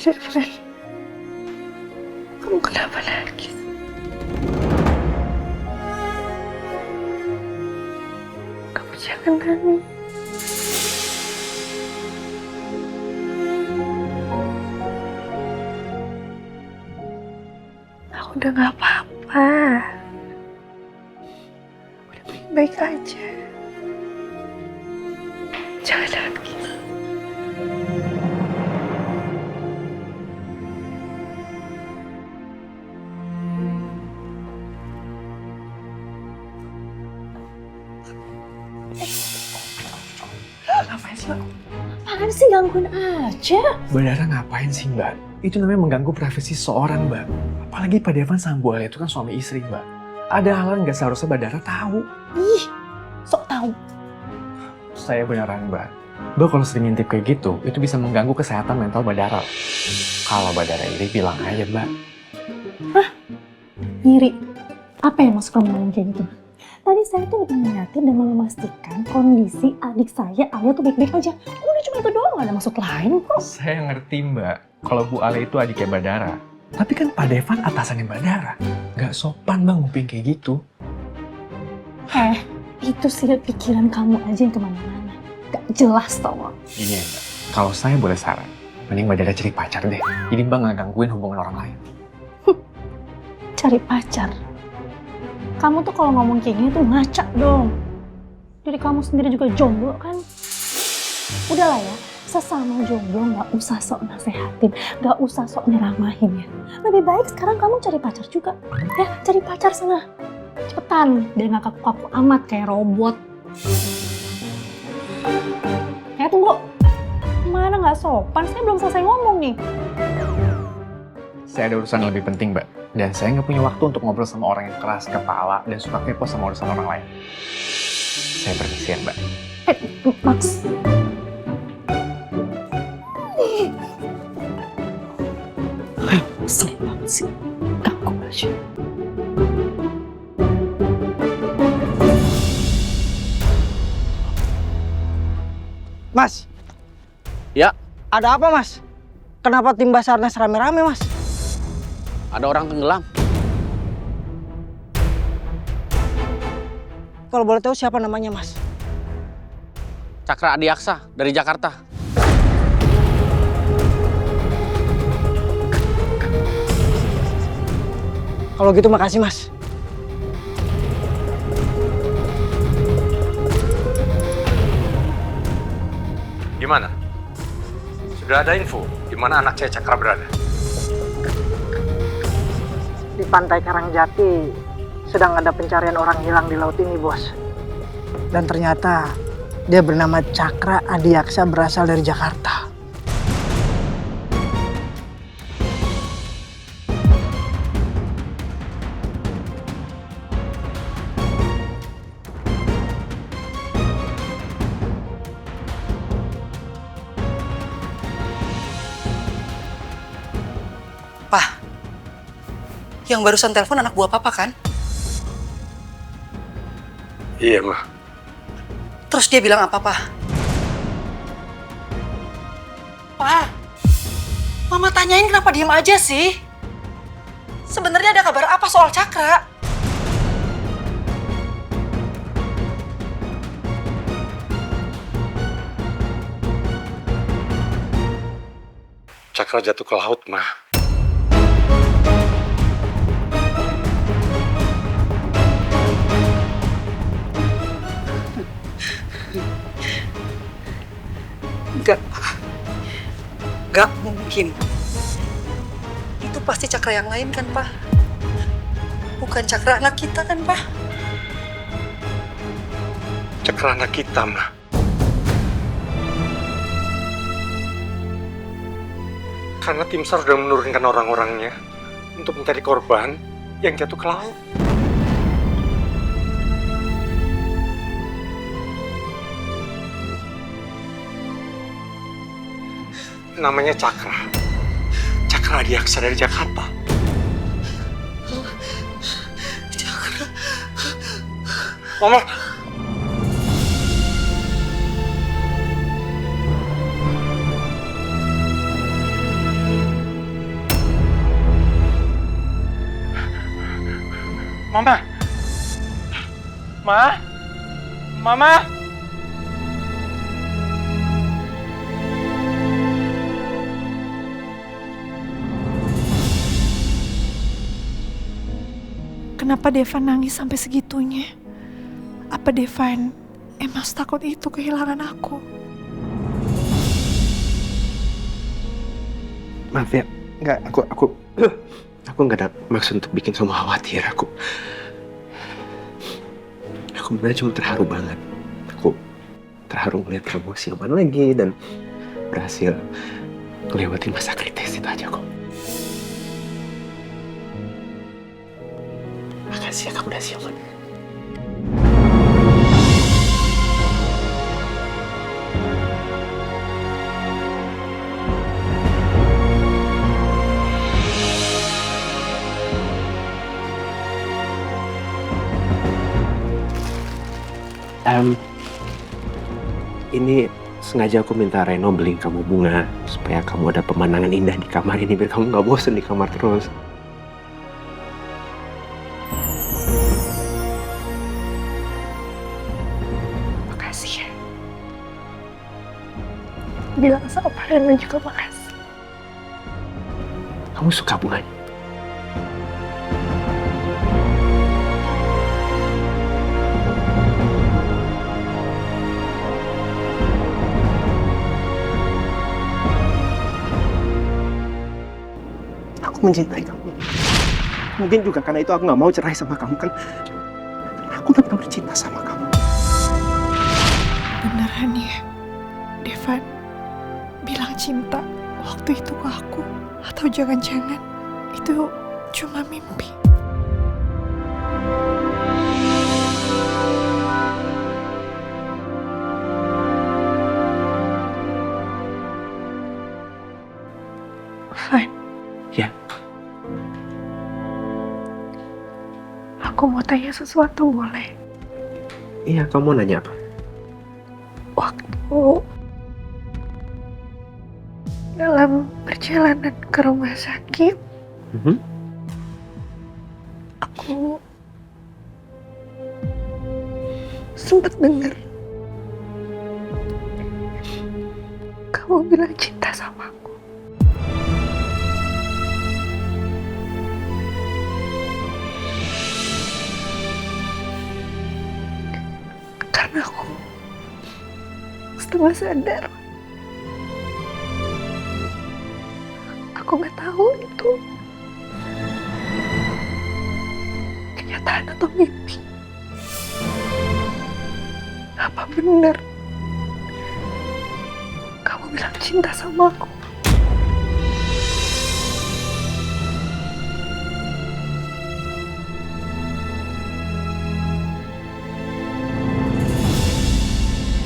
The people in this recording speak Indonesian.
Ren. Kamu kenapa nangis? Kamu jangan nangis. Aku udah gak apa-apa. Udah baik-baik aja. Jangan nangis. Ngapain sih, Mbak? Apaan sih, gangguin aja? Mbak Dara ngapain sih, Mbak? Itu namanya mengganggu privasi seorang, Mbak. Apalagi Pak Devan sama Bu Alia itu kan suami istri, Mbak. Ada hal yang nggak seharusnya Mbak Dara tahu. Ih, sok tahu. Saya beneran, Mbak. Mbak kalau sering ngintip kayak gitu, itu bisa mengganggu kesehatan mental Mbak Dara. Kalau Mbak Dara iri, bilang aja, Mbak. Hah? Ngiri? Apa yang maksud kamu ngomong kayak gitu? Tadi saya tuh lebih ngeliatin dan memastikan kondisi adik saya, Alia tuh baik-baik aja. Udah cuma itu doang, gak ada maksud lain kok. Saya ngerti, Mbak. Kalau Bu Alia itu adiknya Mbak Dara. Tapi kan Pak Devan atasannya Mbak Dara. Nggak sopan, Bang, nguping kayak gitu. Itu sih pikiran kamu aja yang kemana-mana. Gak jelas tau gak? Gini ya, Mbak. Kalau saya boleh saran, mending Mbak Dara cari pacar deh. Jadi Mbak nggak gangguin hubungan orang lain. Cari pacar. Kamu tuh kalau ngomong kayak gini tuh ngaca dong. Jadi kamu sendiri juga jomblo kan? Udahlah ya, sesama jomblo gak usah sok nasehatin, gak usah sok nyeramahin ya. Lebih baik sekarang kamu cari pacar juga. Ya, cari pacar sana. Cepetan, biar gak kaku-kaku amat kayak robot. Ya tunggu, mana gak sopan? Saya belum selesai ngomong nih. Saya ada urusan yang lebih penting, Mbak. Dan saya nggak punya waktu untuk ngobrol sama orang yang keras kepala dan suka kepo sama urusan orang lain. Saya permisi ya, Mbak. Max. Selip banget sih. Ganggu aja. Mas. Ya. Ada apa, Mas? Kenapa tim Basarnas rame-rame, Mas? Ada orang tenggelam. Kalau boleh tahu siapa namanya, Mas? Cakra Adiaksa dari Jakarta. Kalau gitu makasih, Mas. Gimana? Sudah ada info di mana anak saya Cakra berada? Di Pantai Karangjati sedang ada pencarian orang hilang di laut ini, Bos. Dan ternyata dia bernama Cakra Adiaksa, berasal dari Jakarta. Pak, yang barusan telepon anak buah papa kan? Iya, Mah. Terus dia bilang apa, Pak? Pak, Mama tanyain kenapa diem aja sih? Sebenarnya ada kabar apa soal Cakra? Cakra jatuh ke laut, Mah. Gak mungkin. Itu pasti Cakra yang lain kan, Pak? Bukan Cakra anak kita kan, Pak? Cakra anak kita, Mah. Karena tim SAR sudah menurunkan orang-orangnya untuk mencari korban yang jatuh ke laut. Namanya Cakra. Cakra Adiaksa dari Jakarta. Cakra. Mama. Mama! Ma? Mama! Kenapa Devan nangis sampai segitunya? Apa Devan emang takut itu kehilangan aku? Maaf ya, nggak, aku nggak ada maksud untuk bikin kamu khawatir. Aku benar cuma terharu banget. Aku terharu melihat kamu siuman lagi dan berhasil melewati masa kritis itu aja kok. Makasih ya kamu udah siuman. Ini sengaja aku minta Reno beliin kamu bunga supaya kamu ada pemandangan indah di kamar ini biar kamu nggak bosen di kamar terus. Makasih ya. Bilang sama Pak Reno juga makasih. Kamu suka bunganya? Aku mencintai kamu. Mungkin juga karena itu aku nggak mau cerai sama kamu kan. Aku benar-benar cinta sama kamu. Beneran ya, Devan bilang cinta waktu itu ke aku. Atau jangan-jangan itu cuma mimpi. Van. Ya. Aku mau tanya sesuatu, boleh? Iya, kamu mau nanya apa? Waktu dalam perjalanan ke rumah sakit, aku sempat dengar kamu bilang cinta sama aku. Karena aku setengah sadar. Aku nggak tahu itu kenyataan atau mimpi. Apa benar kamu bilang cinta sama aku?